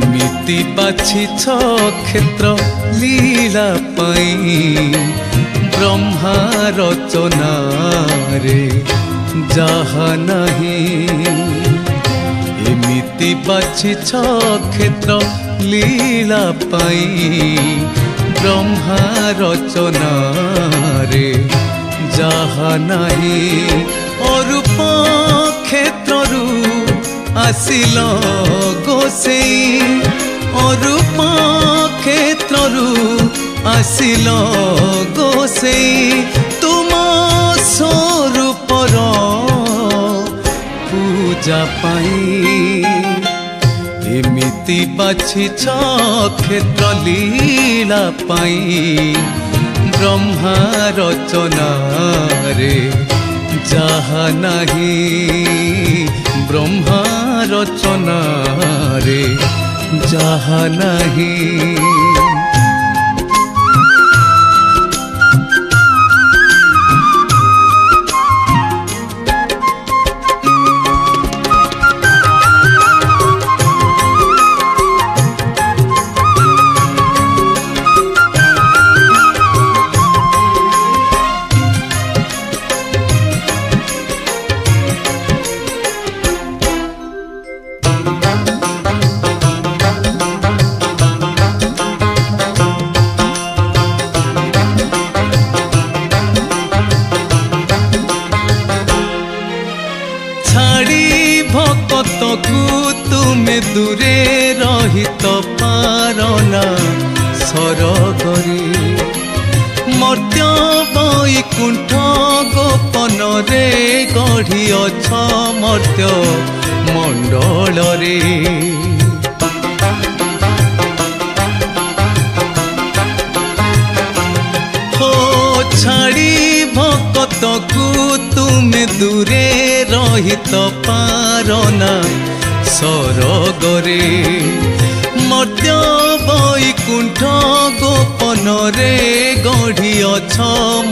एमिति बाछिछ क्षेत्र लीला पाई ब्रह्मा रचना रे जहा नहीं। एमिति बाछिछ क्षेत्र लीला पाई ब्रह्मा रचना रे जहा नहीं। अरूप क्षेत्रु आसिल गोसेई अरूप क्षेत्रु आसिल गोसेई तुम स्वरूपर पूजा पाई। एमिति बाछिछ क्षेत्र लीला पाई ब्रह्मा रचना रे जहा नहीं। ब्रह्मा रचना रे जहा नहीं। तुमे दूरे रहित पारना सरगरी मर्त्य वैकुंठ गोपन रे गढ़िअछ मर्त्य मंडल रे। हो छाड़ी भक्त को तुमे दूरे रहित पारना सरगरे मर्त्य वैकुंठ गोपन रे गढ़िअछ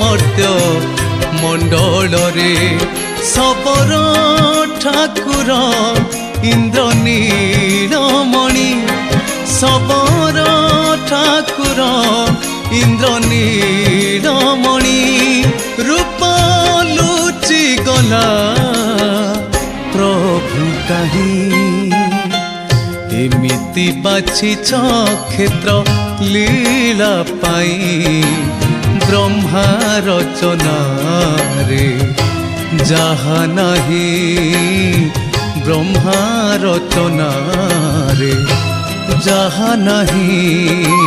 मर्त्य मंडल रे। सबर ठाकुर इंद्र नीलमणि सबर ठाकुर इंद्र नीलमणि रूप लुचि गला प्रभु कहीं। एमिति बाछिछ क्षेत्र लीला पाई ब्रह्मा रचना रे जहा नहीं। ब्रह्मा रचना रे जहा नहीं।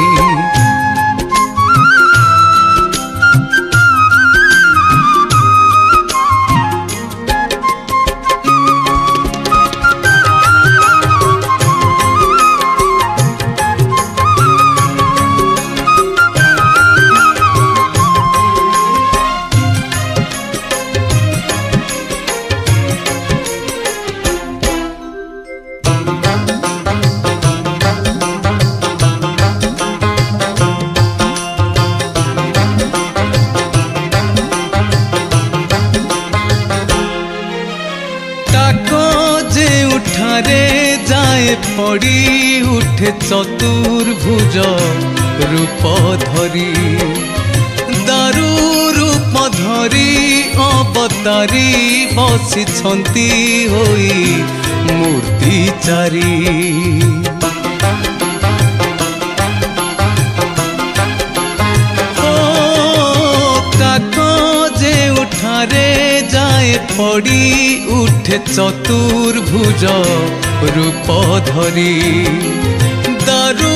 जाए पड़ी उठे चतुर्भुज रूप धरी दारू रूप धरी अवतारी बसिछंती होई मूर्ति चारी। उठारे जाए पड़ी उठे चतुर्भुज रूप धरी दारू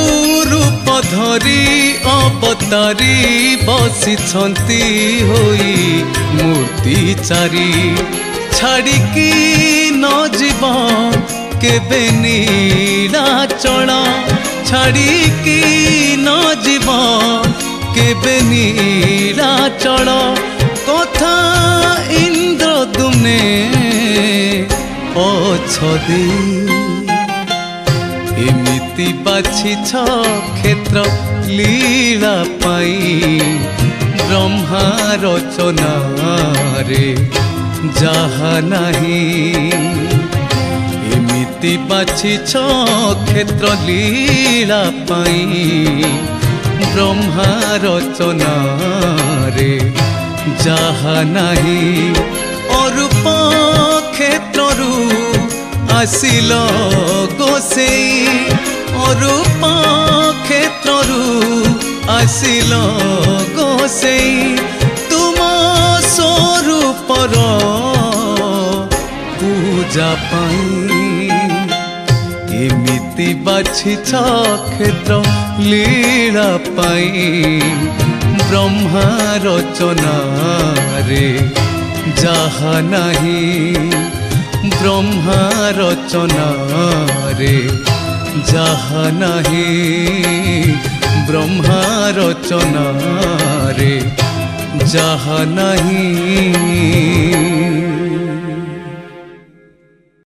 रूप धरी अवतारी बसिछंती होई मूर्ति चारी। छाड़िकी न जीव केबे नीलाचल छाड़िकी न जीव केबे नीलाचल कथा इंद्र दुने अछदी। एमिति बाछिछ क्षेत्र लीला पाई ब्रह्मा रचना रे जहा नहीं। एमिति बाछिछ क्षेत्र लीला पाई ब्रह्मा रचना रे जहा नाही अरूप क्षेत्रु आसिल गोसेई अरूप क्षेत्रु आसिल गोसेई तुम स्वरूपर पूजा पाई एमिति बाछिछ क्षेत्र लीला पाई ब्रह्मा रचना रे जहा नाही ब्रह्मा रचना रे जहा नाही ब्रह्मा रचना रे जहा नहीं।